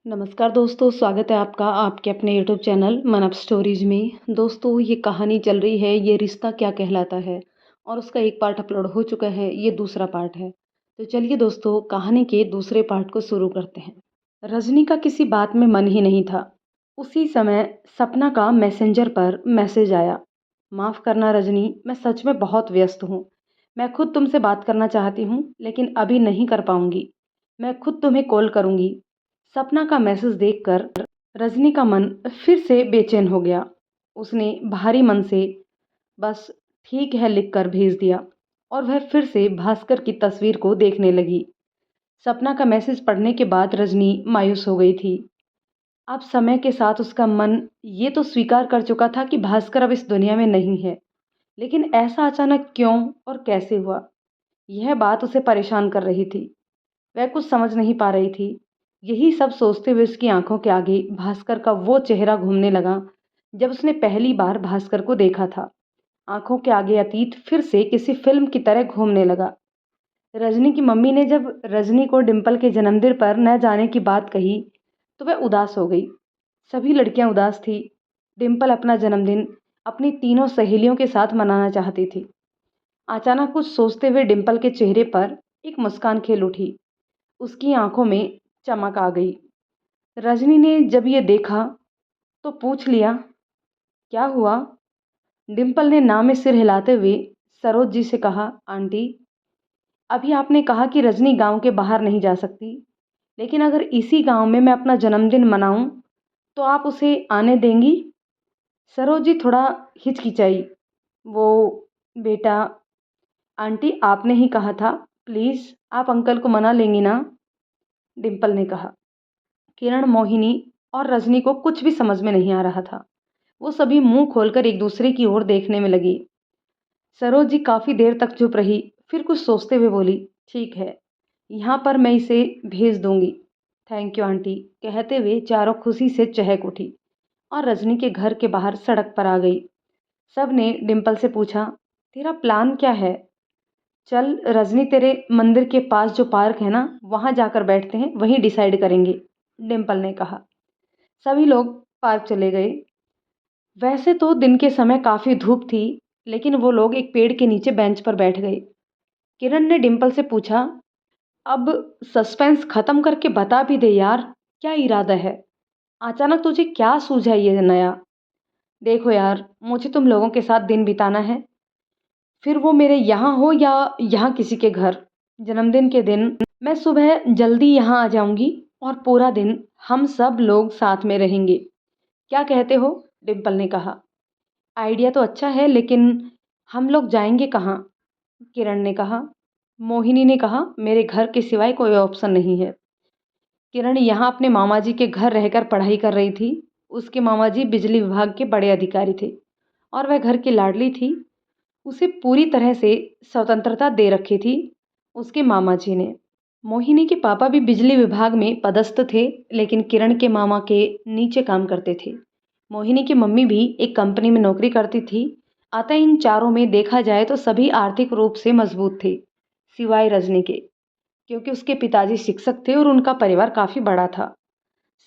नमस्कार दोस्तों, स्वागत है आपका आपके अपने यूट्यूब चैनल मन अप स्टोरीज में। दोस्तों, ये कहानी चल रही है ये रिश्ता क्या कहलाता है और उसका एक पार्ट अपलोड हो चुका है, ये दूसरा पार्ट है। तो चलिए दोस्तों, कहानी के दूसरे पार्ट को शुरू करते हैं। रजनी का किसी बात में मन ही नहीं था। उसी समय सपना का मैसेंजर पर मैसेज आया। माफ़ करना रजनी, मैं सच में बहुत व्यस्त हूँ। मैं खुद तुमसे बात करना चाहती हूँ लेकिन अभी नहीं कर पाऊंगी। मैं खुद तुम्हें कॉल करूंगी। सपना का मैसेज देखकर रजनी का मन फिर से बेचैन हो गया। उसने भारी मन से बस ठीक है लिखकर भेज दिया और वह फिर से भास्कर की तस्वीर को देखने लगी। सपना का मैसेज पढ़ने के बाद रजनी मायूस हो गई थी। अब समय के साथ उसका मन ये तो स्वीकार कर चुका था कि भास्कर अब इस दुनिया में नहीं है, लेकिन ऐसा अचानक क्यों और कैसे हुआ, यह बात उसे परेशान कर रही थी। वह कुछ समझ नहीं पा रही थी। यही सब सोचते हुए उसकी आंखों के आगे भास्कर का वो चेहरा घूमने लगा जब उसने पहली बार भास्कर को देखा था। आंखों के आगे अतीत फिर से किसी फिल्म की तरह घूमने लगा। रजनी की मम्मी ने जब रजनी को डिम्पल के जन्मदिन पर न जाने की बात कही तो वह उदास हो गई। सभी लड़कियां उदास थी। डिम्पल अपना जन्मदिन अपनी तीनों सहेलियों के साथ मनाना चाहती थी। अचानक कुछ सोचते हुए डिम्पल के चेहरे पर एक मुस्कान खेल उठी। उसकी आंखों में चमक आ गई। रजनी ने जब ये देखा तो पूछ लिया, क्या हुआ? डिम्पल ने ना में सिर हिलाते हुए सरोज जी से कहा, आंटी, अभी आपने कहा कि रजनी गांव के बाहर नहीं जा सकती, लेकिन अगर इसी गांव में मैं अपना जन्मदिन मनाऊं तो आप उसे आने देंगी? सरोज जी थोड़ा हिचकिचाई। वो, बेटा, आंटी आपने ही कहा था, प्लीज़ आप अंकल को मना लेंगी ना? डिम्पल ने कहा। किरण, मोहिनी और रजनी को कुछ भी समझ में नहीं आ रहा था। वो सभी मुंह खोलकर एक दूसरे की ओर देखने में लगी। सरोज जी काफी देर तक चुप रही, फिर कुछ सोचते हुए बोली, ठीक है, यहाँ पर मैं इसे भेज दूंगी। थैंक यू आंटी, कहते हुए चारों खुशी से चहक उठी और रजनी के घर के बाहर सड़क पर आ गई। सब ने डिम्पल से पूछा, तेरा प्लान क्या है? चल रजनी, तेरे मंदिर के पास जो पार्क है ना, वहां जाकर बैठते हैं, वहीं डिसाइड करेंगे, डिम्पल ने कहा। सभी लोग पार्क चले गए। वैसे तो दिन के समय काफी धूप थी, लेकिन वो लोग एक पेड़ के नीचे बेंच पर बैठ गए। किरण ने डिम्पल से पूछा, अब सस्पेंस खत्म करके बता भी दे यार, क्या इरादा है? अचानक तुझे क्या सूझा ये नया? देखो यार, मुझे तुम लोगों के साथ दिन बिताना है, फिर वो मेरे यहाँ हो या यहाँ किसी के घर। जन्मदिन के दिन मैं सुबह जल्दी यहाँ आ जाऊंगी और पूरा दिन हम सब लोग साथ में रहेंगे। क्या कहते हो? डिम्पल ने कहा। आइडिया तो अच्छा है, लेकिन हम लोग जाएंगे कहाँ? किरण ने कहा। मोहिनी ने कहा, मेरे घर के सिवाय कोई ऑप्शन नहीं है। किरण यहाँ अपने मामा जी के घर रहकर पढ़ाई कर रही थी। उसके मामा जी बिजली विभाग के बड़े अधिकारी थे और वह घर की लाडली थी। उसे पूरी तरह से स्वतंत्रता दे रखी थी उसके मामा जी ने। मोहिनी के पापा भी बिजली विभाग में पदस्थ थे, लेकिन किरण के मामा के नीचे काम करते थे। मोहिनी की मम्मी भी एक कंपनी में नौकरी करती थी। अतः इन चारों में देखा जाए तो सभी आर्थिक रूप से मजबूत थे, सिवाय रजनी के, क्योंकि उसके पिताजी शिक्षक थे और उनका परिवार काफी बड़ा था।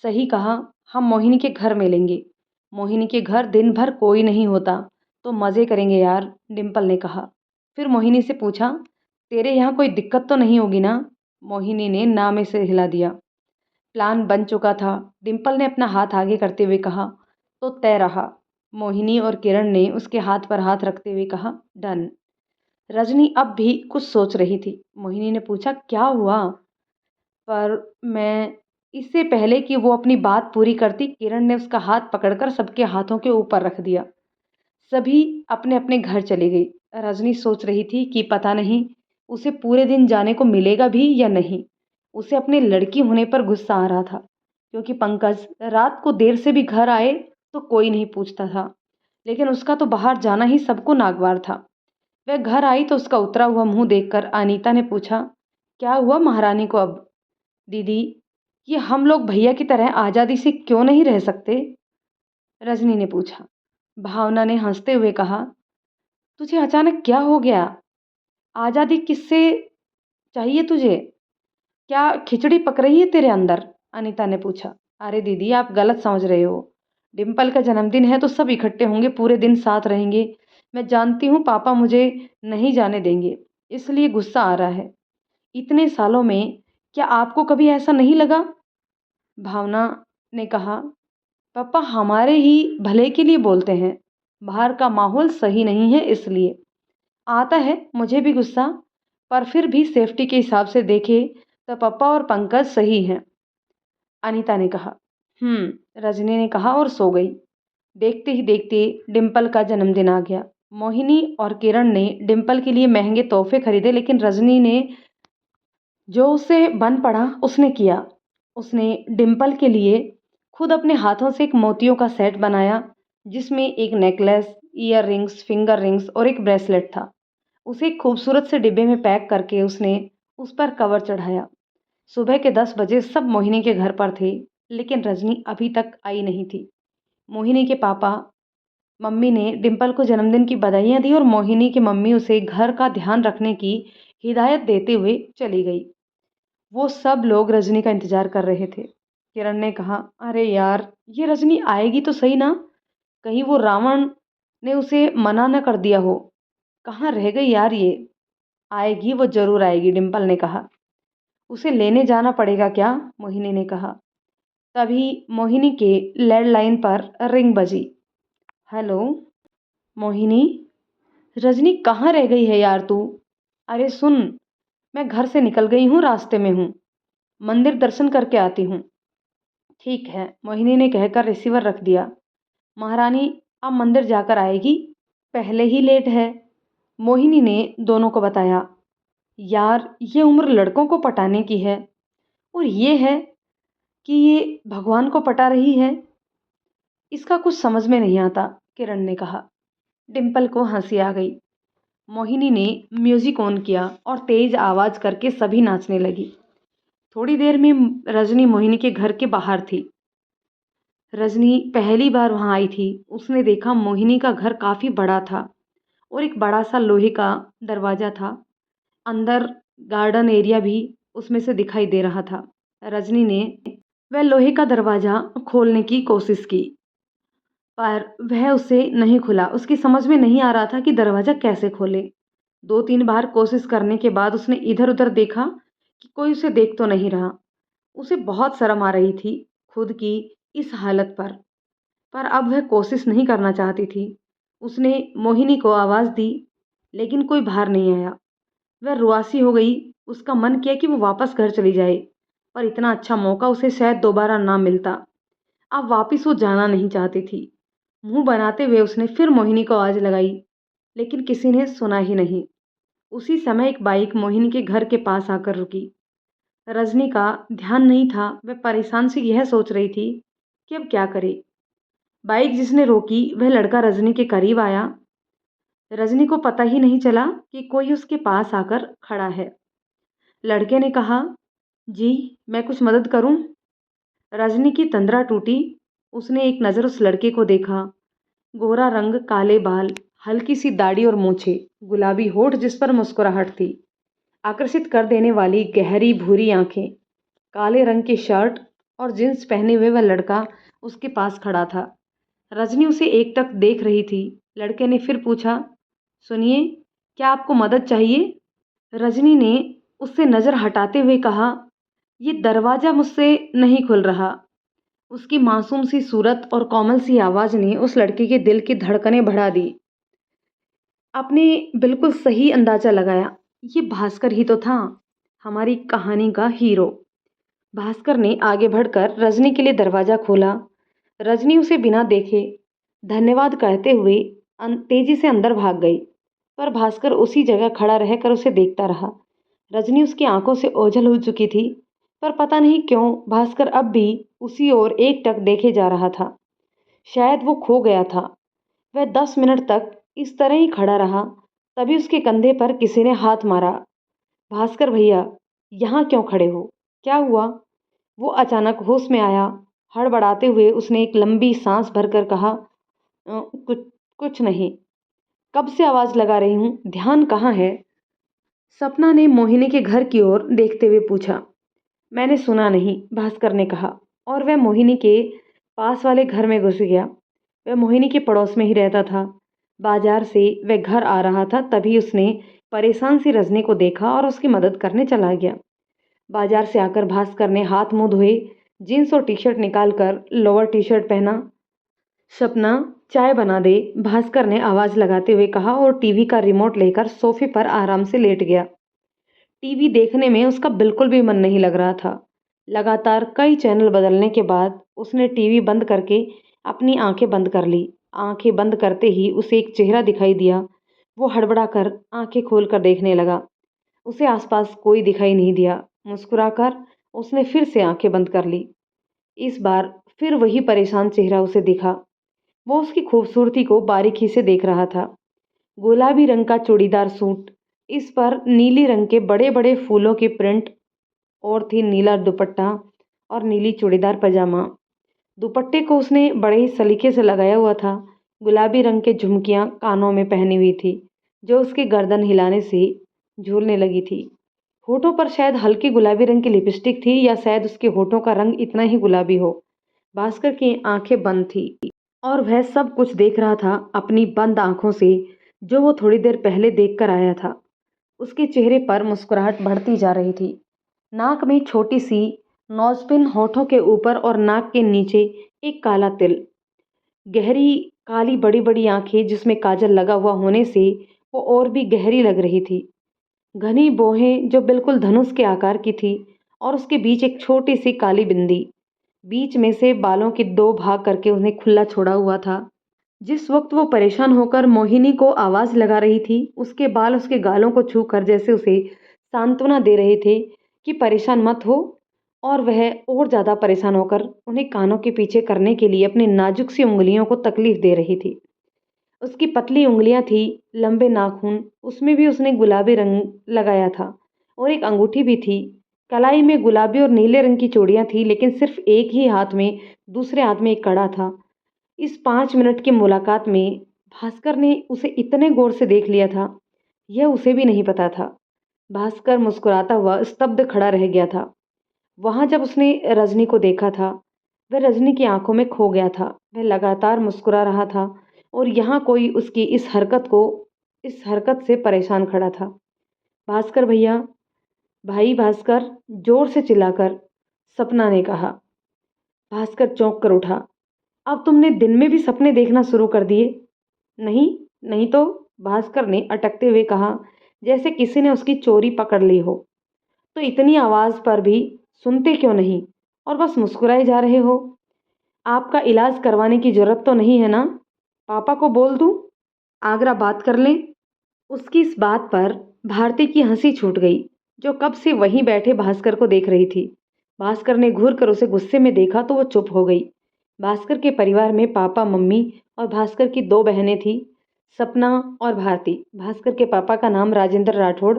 सही कहा, हम मोहिनी के घर मिलेंगे। मोहिनी के घर दिन भर कोई नहीं होता, तो मजे करेंगे यार, डिम्पल ने कहा। फिर मोहिनी से पूछा, तेरे यहाँ कोई दिक्कत तो नहीं होगी ना? मोहिनी ने ना में से हिला दिया। प्लान बन चुका था। डिम्पल ने अपना हाथ आगे करते हुए कहा, तो तय रहा। मोहिनी और किरण ने उसके हाथ पर हाथ रखते हुए कहा, डन। रजनी अब भी कुछ सोच रही थी। मोहिनी ने पूछा, क्या हुआ? पर मैं इससे पहले कि वो अपनी बात पूरी करती, किरण ने उसका हाथ पकड़कर सबके हाथों के ऊपर रख दिया। सभी अपने अपने घर चली गई। रजनी सोच रही थी कि पता नहीं उसे पूरे दिन जाने को मिलेगा भी या नहीं। उसे अपने लड़की होने पर गुस्सा आ रहा था, क्योंकि पंकज रात को देर से भी घर आए तो कोई नहीं पूछता था, लेकिन उसका तो बाहर जाना ही सबको नागवार था। वह घर आई तो उसका उतरा हुआ मुंह देखकर अनीता ने पूछा, क्या हुआ महारानी को अब? दीदी, ये हम लोग भैया की तरह आज़ादी से क्यों नहीं रह सकते? रजनी ने पूछा। भावना ने हंसते हुए कहा, तुझे अचानक क्या हो गया? आज़ादी किससे चाहिए तुझे? क्या खिचड़ी पक रही है तेरे अंदर? अनीता ने पूछा। अरे दीदी, आप गलत समझ रहे हो। डिम्पल का जन्मदिन है तो सब इकट्ठे होंगे, पूरे दिन साथ रहेंगे। मैं जानती हूँ पापा मुझे नहीं जाने देंगे, इसलिए गुस्सा आ रहा है। इतने सालों में क्या आपको कभी ऐसा नहीं लगा? भावना ने कहा, पापा हमारे ही भले के लिए बोलते हैं। बाहर का माहौल सही नहीं है इसलिए। आता है मुझे भी गुस्सा, पर फिर भी सेफ्टी के हिसाब से देखे तो पापा और पंकज सही हैं, अनीता ने कहा। रजनी ने कहा और सो गई। देखते ही देखते डिम्पल का जन्मदिन आ गया। मोहिनी और किरण ने डिम्पल के लिए महंगे तोहफे खरीदे, लेकिन रजनी ने जो उसे बन पड़ा उसने किया। उसने डिम्पल के लिए खुद अपने हाथों से एक मोतियों का सेट बनाया, जिसमें एक necklace, year rings, finger rings और एक ब्रेसलेट था। उसे एक खूबसूरत से डिब्बे में पैक करके उसने उस पर कवर चढ़ाया। सुबह के 10 बजे सब मोहिनी के घर पर थे, लेकिन रजनी अभी तक आई नहीं थी। मोहिनी के पापा मम्मी ने डिम्पल को जन्मदिन की बधाइयाँ दी और मोहिनी की मम्मी उसे घर का ध्यान रखने की हिदायत देते हुए चली गई। वो सब लोग रजनी का इंतजार कर रहे थे। किरण ने कहा, अरे यार, ये रजनी आएगी तो सही ना, कहीं वो रावण ने उसे मना न कर दिया हो। कहाँ रह गई यार ये? आएगी, वो जरूर आएगी, डिम्पल ने कहा। उसे लेने जाना पड़ेगा क्या? मोहिनी ने कहा। तभी मोहिनी के लैंडलाइन पर रिंग बजी। हेलो मोहिनी, रजनी कहाँ रह गई है यार तू? अरे सुन, मैं घर से निकल गई हूँ, रास्ते में हूँ, मंदिर दर्शन करके आती हूँ। ठीक है, मोहिनी ने कहकर रिसीवर रख दिया। महारानी अब मंदिर जाकर आएगी, पहले ही लेट है, मोहिनी ने दोनों को बताया। यार ये उम्र लड़कों को पटाने की है, और ये है कि ये भगवान को पटा रही है, इसका कुछ समझ में नहीं आता, किरण ने कहा। डिम्पल को हंसी आ गई। मोहिनी ने म्यूजिक ऑन किया और तेज आवाज करके सभी नाचने लगी। थोड़ी देर में रजनी मोहिनी के घर के बाहर थी। रजनी पहली बार वहां आई थी। उसने देखा मोहिनी का घर काफी बड़ा था और एक बड़ा सा लोहे का दरवाजा था। अंदर गार्डन एरिया भी उसमें से दिखाई दे रहा था। रजनी ने वह लोहे का दरवाजा खोलने की कोशिश की, पर वह उसे नहीं खुला। उसकी समझ में नहीं आ रहा था कि दरवाजा कैसे खोले। 2-3 बार कोशिश करने के बाद उसने इधर उधर देखा कि कोई उसे देख तो नहीं रहा। उसे बहुत शर्म आ रही थी खुद की इस हालत पर अब वह कोशिश नहीं करना चाहती थी। उसने मोहिनी को आवाज दी, लेकिन कोई बाहर नहीं आया। वह रुआसी हो गई। उसका मन किया कि वो वापस घर चली जाए, पर इतना अच्छा मौका उसे शायद दोबारा ना मिलता। अब वापस वो जाना नहीं चाहती थी। मुंह बनाते हुए उसने फिर मोहिनी को आवाज लगाई, लेकिन किसी ने सुना ही नहीं। उसी समय एक बाइक मोहिनी के घर के पास आकर रुकी। रजनी का ध्यान नहीं था। वह परेशान सी यह सोच रही थी कि अब क्या करे। बाइक जिसने रोकी वह लड़का रजनी के करीब आया। रजनी को पता ही नहीं चला कि कोई उसके पास आकर खड़ा है। लड़के ने कहा, जी मैं कुछ मदद करूं? रजनी की तंद्रा टूटी। उसने एक नज़र उस लड़के को देखा। गोरा रंग, काले बाल, हल्की सी दाढ़ी और मूछें, गुलाबी होठ जिस पर मुस्कुराहट थी, आकर्षित कर देने वाली गहरी भूरी आंखें, काले रंग की शर्ट और जींस पहने हुए वह लड़का उसके पास खड़ा था। रजनी उसे एकटक देख रही थी। लड़के ने फिर पूछा, सुनिए, क्या आपको मदद चाहिए? रजनी ने उससे नज़र हटाते हुए कहा, ये दरवाज़ा मुझसे नहीं खुल रहा। उसकी मासूम सी सूरत और कोमल सी आवाज़ ने उस लड़के के दिल की धड़कनें बढ़ा दी। आपने बिल्कुल सही अंदाज़ा लगाया, ये भास्कर ही तो था, हमारी कहानी का हीरो। भास्कर ने आगे बढ़कर रजनी के लिए दरवाज़ा खोला। रजनी उसे बिना देखे धन्यवाद कहते हुए तेजी से अंदर भाग गई, पर भास्कर उसी जगह खड़ा रहकर उसे देखता रहा। रजनी उसकी आंखों से ओझल हो चुकी थी, पर पता नहीं क्यों भास्कर अब भी उसी ओर एकटक देखे जा रहा था। शायद वो खो गया था। वह 10 मिनट तक इस तरह ही खड़ा रहा। तभी उसके कंधे पर किसी ने हाथ मारा। भास्कर भैया, यहाँ क्यों खड़े हो? क्या हुआ? वो अचानक होश में आया। हड़बड़ाते हुए उसने एक लंबी सांस भरकर कहा, कुछ कुछ नहीं। कब से आवाज लगा रही हूँ, ध्यान कहाँ है? सपना ने मोहिनी के घर की ओर देखते हुए पूछा। मैंने सुना नहीं, भास्कर ने कहा। और वह मोहिनी के पास वाले घर में घुस गया। वह मोहिनी के पड़ोस में ही रहता था। बाजार से वह घर आ रहा था, तभी उसने परेशान सी रजनी को देखा और उसकी मदद करने चला गया। बाजार से आकर भास्कर ने हाथ मुंह धोए, जीन्स और टी शर्ट निकाल कर लोअर टी शर्ट पहना। सपना, चाय बना दे, भास्कर ने आवाज लगाते हुए कहा और टीवी का रिमोट लेकर सोफे पर आराम से लेट गया। टीवी देखने में उसका बिल्कुल भी मन नहीं लग रहा था। लगातार कई चैनल बदलने के बाद उसने टीवी बंद करके अपनी आंखें बंद कर ली। आंखें बंद करते ही उसे एक चेहरा दिखाई दिया। वो हड़बड़ाकर आंखें खोलकर देखने लगा। उसे आसपास कोई दिखाई नहीं दिया। मुस्कुराकर उसने फिर से आंखें बंद कर ली। इस बार फिर वही परेशान चेहरा उसे दिखा। वो उसकी खूबसूरती को बारीकी से देख रहा था। गुलाबी रंग का चूड़ीदार सूट, इस पर नीली रंग के बड़े बड़े फूलों की प्रिंट, और थी नीला दुपट्टा और नीली चूड़ीदार पजामा। दुपट्टे को उसने बड़े ही सलीके से लगाया हुआ था। गुलाबी रंग के झुमकियां कानों में पहनी हुई थी, जो उसकी गर्दन हिलाने से झूलने लगी थी। होठों पर शायद हल्की गुलाबी रंग की लिपस्टिक थी, या शायद उसके होठों का रंग इतना ही गुलाबी हो। भास्कर की आंखें बंद थी और वह सब कुछ देख रहा था अपनी बंद आंखों से, जो वो थोड़ी देर पहले देख कर आया था। उसके चेहरे पर मुस्कुराहट बढ़ती जा रही थी। नाक में छोटी सी नोजपिन, होठों के ऊपर और नाक के नीचे एक काला तिल। गहरी काली बड़ी बड़ी आंखें जिसमें काजल लगा हुआ होने से वो और भी गहरी लग रही थी। घनी बोहें जो बिल्कुल धनुष के आकार की थी, और उसके बीच एक छोटी सी काली बिंदी। बीच में से बालों के दो भाग करके उन्हें खुला छोड़ा हुआ था। जिस वक्त वो परेशान होकर मोहिनी को आवाज लगा रही थी, उसके बाल उसके गालों को छूकर जैसे उसे सांत्वना दे रहे थे कि परेशान मत हो। और वह और ज्यादा परेशान होकर उन्हें कानों के पीछे करने के लिए अपनी नाजुक सी उंगलियों को तकलीफ दे रही थी। उसकी पतली उंगलियां थी, लंबे नाखून, उसमें भी उसने गुलाबी रंग लगाया था, और एक अंगूठी भी थी। कलाई में गुलाबी और नीले रंग की चूड़ियां थी, लेकिन सिर्फ एक ही हाथ में, दूसरे हाथ में एक कड़ा था। इस 5 मिनट की मुलाकात में भास्कर ने उसे इतने गौर से देख लिया था, यह उसे भी नहीं पता था। भास्कर मुस्कुराता हुआ स्तब्ध खड़ा रह गया था। वहां जब उसने रजनी को देखा था, वह रजनी की आंखों में खो गया था। वह लगातार मुस्कुरा रहा था, और यहाँ कोई उसकी इस हरकत से परेशान खड़ा था। भास्कर भैया, भाई भास्कर, जोर से चिल्लाकर सपना ने कहा। भास्कर चौंक कर उठा। अब तुमने दिन में भी सपने देखना शुरू कर दिए? नहीं, नहीं तो, भास्कर ने अटकते हुए कहा, जैसे किसी ने उसकी चोरी पकड़ ली हो। तो इतनी आवाज पर भी सुनते क्यों नहीं, और बस मुस्कुराए जा रहे हो? आपका इलाज करवाने की जरूरत तो नहीं है ना? पापा को बोल दूं, आगरा बात कर लें? उसकी इस बात पर भारती की हंसी छूट गई, जो कब से वहीं बैठे भास्कर को देख रही थी। भास्कर ने घूर कर उसे गुस्से में देखा तो वो चुप हो गई। भास्कर के परिवार में पापा, मम्मी और भास्कर की दो बहनें थी, सपना और भारती। भास्कर के पापा का नाम राजेंद्र राठौड़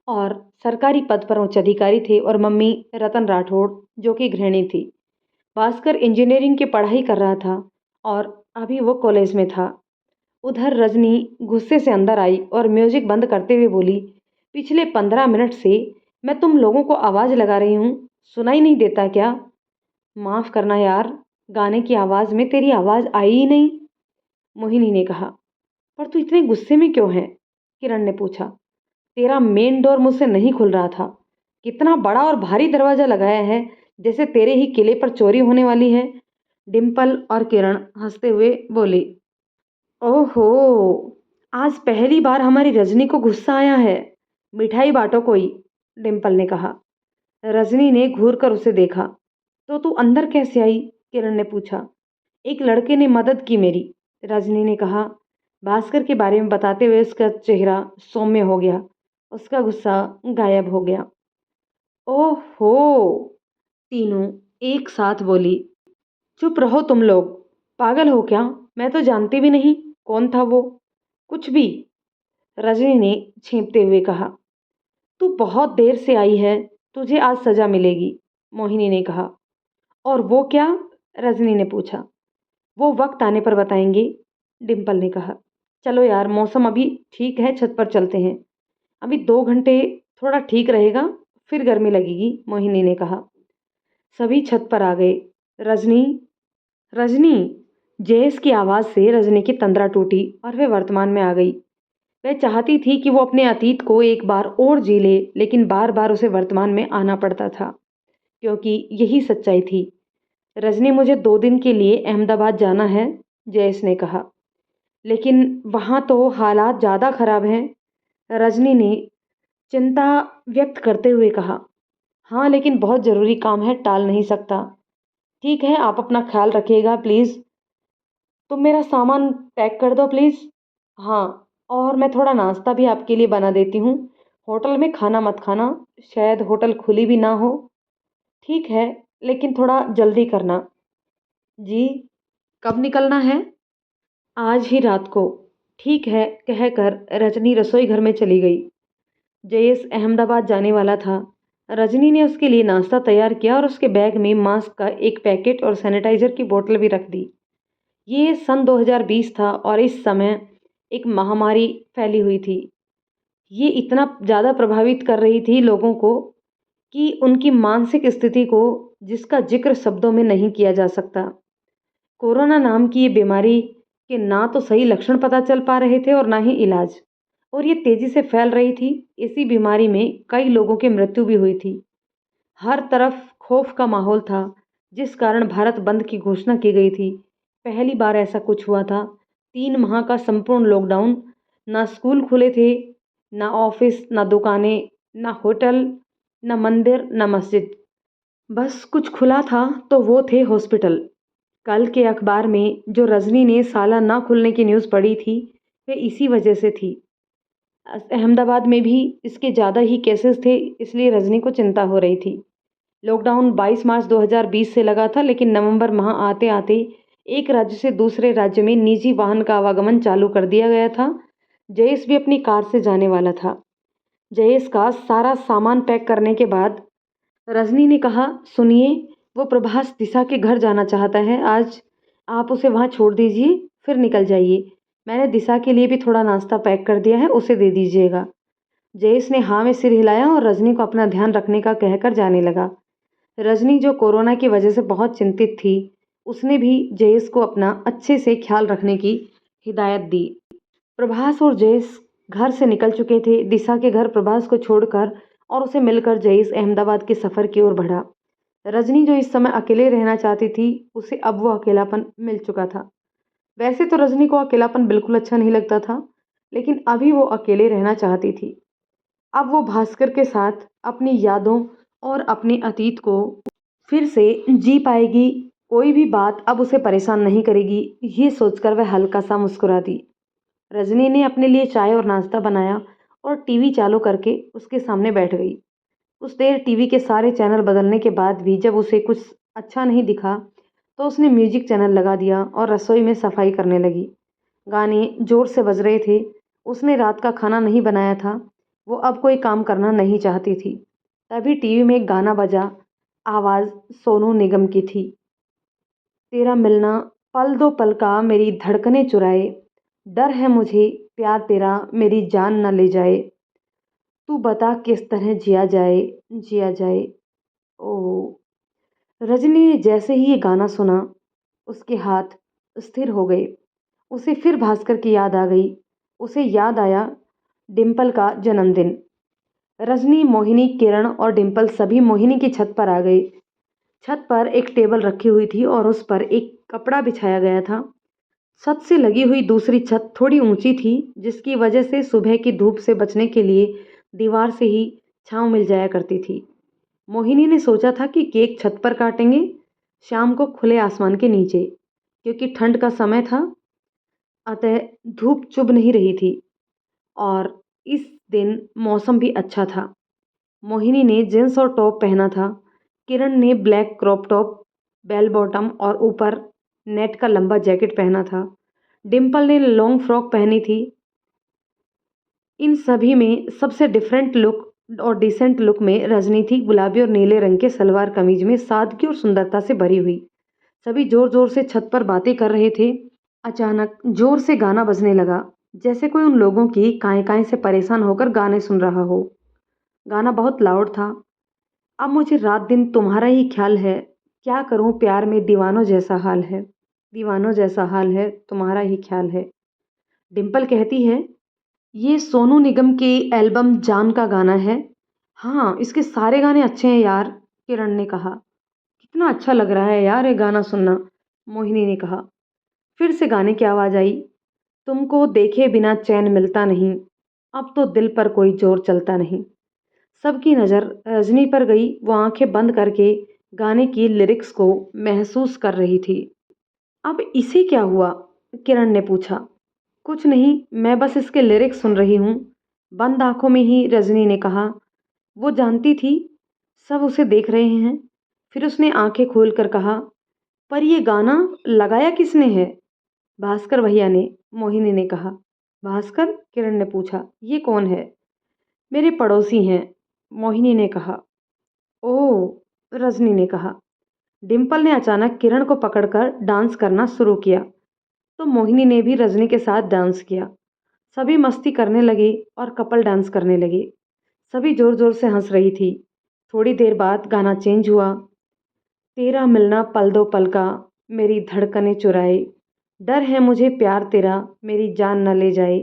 और सरकारी पद पर उच्च अधिकारी थे, और मम्मी रतन राठौड़, जो कि गृहिणी थी। भास्कर इंजीनियरिंग की पढ़ाई कर रहा था और अभी वो कॉलेज में था। उधर रजनी गुस्से से अंदर आई और म्यूजिक बंद करते हुए बोली, पिछले 15 मिनट से मैं तुम लोगों को आवाज लगा रही हूँ, सुनाई नहीं देता क्या? माफ करना यार, गाने की आवाज में तेरी आवाज आई ही नहीं, मोहिनी ने कहा। पर तू इतने गुस्से में क्यों है? किरण ने पूछा। तेरा मेन डोर मुझसे नहीं खुल रहा था। कितना बड़ा और भारी दरवाजा लगाया है, जैसे तेरे ही किले पर चोरी होने वाली है। डिम्पल और किरण हंसते हुए बोली। ओहो, आज पहली बार हमारी रजनी को गुस्सा आया है। मिठाई बांटो कोई, डिम्पल ने कहा। रजनी ने घूर कर उसे देखा। तो तू अंदर कैसे आई? किरण ने पूछा। एक लड़के ने मदद की मेरी, रजनी ने कहा। भास्कर के बारे में बताते हुए उसका चेहरा सौम्य हो गया। उसका गुस्सा गायब हो गया। ओहो, तीनों एक साथ बोली। चुप रहो तुम लोग, पागल हो क्या? मैं तो जानती भी नहीं कौन था वो। कुछ भी, रजनी ने छींपते हुए कहा। तू बहुत देर से आई है, तुझे आज सजा मिलेगी, मोहिनी ने कहा। और वो क्या? रजनी ने पूछा। वो वक्त आने पर बताएंगे, डिम्पल ने कहा। चलो यार, मौसम अभी ठीक है, छत पर चलते हैं। अभी 2 घंटे थोड़ा ठीक रहेगा, फिर गर्मी लगेगी, मोहिनी ने कहा। सभी छत पर आ गए। रजनी, रजनी। जयेश की आवाज़ से रजनी की तंद्रा टूटी और वह वर्तमान में आ गई। वह चाहती थी कि वो अपने अतीत को एक बार और जी ले, लेकिन बार बार उसे वर्तमान में आना पड़ता था, क्योंकि यही सच्चाई थी। रजनी, मुझे 2 दिन के लिए अहमदाबाद जाना है, जयेश ने कहा। लेकिन वहाँ तो हालात ज़्यादा खराब हैं, रजनी ने चिंता व्यक्त करते हुए कहा। हाँ, लेकिन बहुत ज़रूरी काम है, टाल नहीं सकता। ठीक है, आप अपना ख्याल रखिएगा प्लीज़। तुम मेरा सामान पैक कर दो प्लीज़। हाँ, और मैं थोड़ा नाश्ता भी आपके लिए बना देती हूँ। होटल में खाना मत खाना, शायद होटल खुली भी ना हो। ठीक है, लेकिन थोड़ा जल्दी करना। जी, कब निकलना है? आज ही रात को। ठीक है, कहकर रजनी रसोई घर में चली गई। जयेश अहमदाबाद जाने वाला था। रजनी ने उसके लिए नाश्ता तैयार किया और उसके बैग में मास्क का एक पैकेट और सैनिटाइजर की बोतल भी रख दी। ये सन 2020 था और इस समय एक महामारी फैली हुई थी। ये इतना ज़्यादा प्रभावित कर रही थी लोगों को कि उनकी मानसिक स्थिति को, जिसका जिक्र शब्दों में नहीं किया जा सकता। कोरोना नाम की ये बीमारी के ना तो सही लक्षण पता चल पा रहे थे और ना ही इलाज, और ये तेजी से फैल रही थी। इसी बीमारी में कई लोगों की मृत्यु भी हुई थी। हर तरफ खौफ का माहौल था, जिस कारण भारत बंद की घोषणा की गई थी। पहली बार ऐसा कुछ हुआ था। 3 माह का संपूर्ण लॉकडाउन। ना स्कूल खुले थे, ना ऑफिस, ना दुकानें, ना होटल, ना मंदिर, ना मस्जिद। बस कुछ खुला था तो वो थे हॉस्पिटल। कल के अखबार में जो रजनी ने साला ना खुलने की न्यूज़ पढ़ी थी, वे इसी वजह से थी। अहमदाबाद में भी इसके ज़्यादा ही केसेस थे, इसलिए रजनी को चिंता हो रही थी। लॉकडाउन 22 मार्च 2020 से लगा था, लेकिन नवंबर माह आते आते एक राज्य से दूसरे राज्य में निजी वाहन का आवागमन चालू कर दिया गया था। जयेश भी अपनी कार से जाने वाला था। जयेश का सारा सामान पैक करने के बाद रजनी ने कहा, सुनिए, वो प्रभास दिशा के घर जाना चाहता है आज। आप उसे वहाँ छोड़ दीजिए, फिर निकल जाइए। मैंने दिशा के लिए भी थोड़ा नाश्ता पैक कर दिया है, उसे दे दीजिएगा। जयेश ने हाँ में सिर हिलाया और रजनी को अपना ध्यान रखने का कहकर जाने लगा। रजनी, जो कोरोना की वजह से बहुत चिंतित थी, उसने भी जयेश को अपना अच्छे से ख्याल रखने की हिदायत दी। प्रभास और जयेश घर से निकल चुके थे। दिशा के घर प्रभास को छोड़कर और उसे मिलकर जयेश अहमदाबाद के सफ़र की ओर बढ़ा। रजनी, जो इस समय अकेले रहना चाहती थी, उसे अब वो अकेलापन मिल चुका था। वैसे तो रजनी को अकेलापन बिल्कुल अच्छा नहीं लगता था, लेकिन अभी वो अकेले रहना चाहती थी। अब वो भास्कर के साथ अपनी यादों और अपने अतीत को फिर से जी पाएगी। कोई भी बात अब उसे परेशान नहीं करेगी, ये सोचकर वह हल्का सा मुस्कुरा दी। रजनी ने अपने लिए चाय और नाश्ता बनाया और टीवी चालू करके उसके सामने बैठ गई। कुछ देर टीवी के सारे चैनल बदलने के बाद भी जब उसे कुछ अच्छा नहीं दिखा, तो उसने म्यूजिक चैनल लगा दिया और रसोई में सफाई करने लगी। गाने जोर से बज रहे थे। उसने रात का खाना नहीं बनाया था। वो अब कोई काम करना नहीं चाहती थी। तभी टीवी में एक गाना बजा। आवाज़ सोनू निगम की थी। तेरा मिलना पल दो पल का मेरी धड़कनें चुराए, डर है मुझे प्यार तेरा मेरी जान न ले जाए, तू बता किस तरह जिया जाए, जिया जाए। ओह! रजनी ने जैसे ही ये गाना सुना, उसके हाथ स्थिर हो गए। उसे फिर भास्कर की याद आ गई। उसे याद आया डिम्पल का जन्मदिन। रजनी, मोहिनी, किरण और डिम्पल सभी मोहिनी की छत पर आ गए। छत पर एक टेबल रखी हुई थी और उस पर एक कपड़ा बिछाया गया था। छत से लगी हुई दूसरी छत थोड़ी ऊंची थी, जिसकी वजह से सुबह की धूप से बचने के लिए दीवार से ही छांव मिल जाया करती थी। मोहिनी ने सोचा था कि केक छत पर काटेंगे, शाम को खुले आसमान के नीचे, क्योंकि ठंड का समय था, अतः धूप चुभ नहीं रही थी और इस दिन मौसम भी अच्छा था। मोहिनी ने जींस और टॉप पहना था। किरण ने black crop top, bell bottom और ऊपर नेट का लंबा जैकेट पहना था। डिम्पल ने लॉन्ग फ्रॉक पहनी थी। इन सभी में सबसे डिफरेंट लुक और डिसेंट लुक में रजनी थी, गुलाबी और नीले रंग के सलवार कमीज में, सादगी और सुंदरता से भरी हुई। सभी जोर जोर से छत पर बातें कर रहे थे। अचानक जोर से गाना बजने लगा, जैसे कोई उन लोगों की काएं काएं से परेशान होकर गाने सुन रहा हो। गाना बहुत लाउड था। अब मुझे रात दिन तुम्हारा ही ख्याल है, क्या करूँ प्यार में दीवानों जैसा हाल है, दीवानों जैसा हाल है, तुम्हारा ही ख्याल है। डिम्पल कहती है, ये सोनू निगम की एल्बम जान का गाना है। हाँ, इसके सारे गाने अच्छे हैं यार, किरण ने कहा। कितना अच्छा लग रहा है यार ये गाना सुनना, मोहिनी ने कहा। फिर से गाने की आवाज़ आई, तुमको देखे बिना चैन मिलता नहीं, अब तो दिल पर कोई जोर चलता नहीं। सबकी नज़र रजनी पर गई। वो आंखें बंद करके गाने की लिरिक्स को महसूस कर रही थी। अब इसे क्या हुआ? किरण ने पूछा। कुछ नहीं, मैं बस इसके लिरिक्स सुन रही हूँ, बंद आंखों में ही रजनी ने कहा। वो जानती थी सब उसे देख रहे हैं। फिर उसने आंखें खोलकर कहा, पर ये गाना लगाया किसने है? भास्कर भैया ने, मोहिनी ने कहा। भास्कर? किरण ने पूछा। ये कौन है? मेरे पड़ोसी हैं, मोहिनी ने कहा। ओह, रजनी ने कहा। डिम्पल ने अचानक किरण को पकड़कर डांस करना शुरू किया, तो मोहिनी ने भी रजनी के साथ डांस किया। सभी मस्ती करने लगे और कपल डांस करने लगे। सभी जोर जोर से हंस रही थी। थोड़ी देर बाद गाना चेंज हुआ। तेरा मिलना पल दो पल का, मेरी धड़कनें चुराए, डर है मुझे प्यार तेरा, मेरी जान न ले जाए,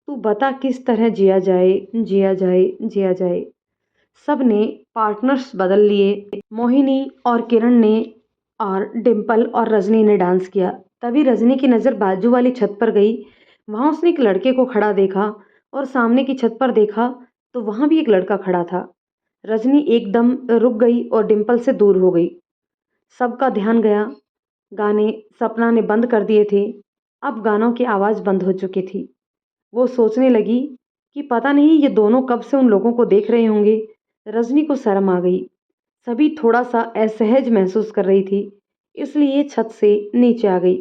तू बता किस तरह जिया जाए, जिया जाए, जिया जाए। सब ने पार्टनर्स बदल लिए। मोहिनी और किरण ने और डिम्पल और रजनी ने डांस किया। तभी रजनी की नज़र बाजू वाली छत पर गई। वहाँ उसने एक लड़के को खड़ा देखा और सामने की छत पर देखा तो वहाँ भी एक लड़का खड़ा था। रजनी एकदम रुक गई और डिम्पल से दूर हो गई। सबका ध्यान गया। गाने सपना ने बंद कर दिए थे। अब गानों की आवाज़ बंद हो चुकी थी। वो सोचने लगी कि पता नहीं ये दोनों कब से उन लोगों को देख रहे होंगे। रजनी को शर्म आ गई। सभी थोड़ा सा असहज महसूस कर रही थी, इसलिए छत से नीचे आ गई।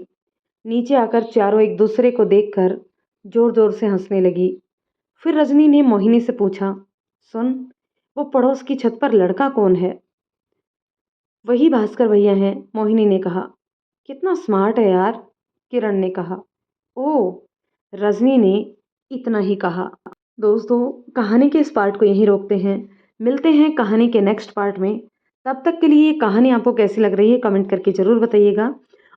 नीचे आकर चारों एक दूसरे को देखकर जोर जोर से हंसने लगी। फिर रजनी ने मोहिनी से पूछा, सुन, वो पड़ोस की छत पर लड़का कौन है? वही भास्कर भैया हैं, मोहिनी ने कहा। कितना स्मार्ट है यार, किरण ने कहा। ओह, रजनी ने इतना ही कहा। दोस्तों, कहानी के इस पार्ट को यहीं रोकते हैं। मिलते हैं कहानी के नेक्स्ट पार्ट में। तब तक के लिए ये कहानी आपको कैसी लग रही है कमेंट करके ज़रूर बताइएगा।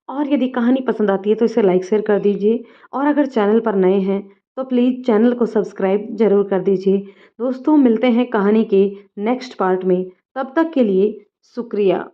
और यदि कहानी पसंद आती है तो इसे लाइक शेयर कर दीजिए। और अगर चैनल पर नए हैं तो प्लीज़ चैनल को सब्सक्राइब ज़रूर कर दीजिए। दोस्तों, मिलते हैं कहानी के नेक्स्ट पार्ट में। तब तक के लिए शुक्रिया।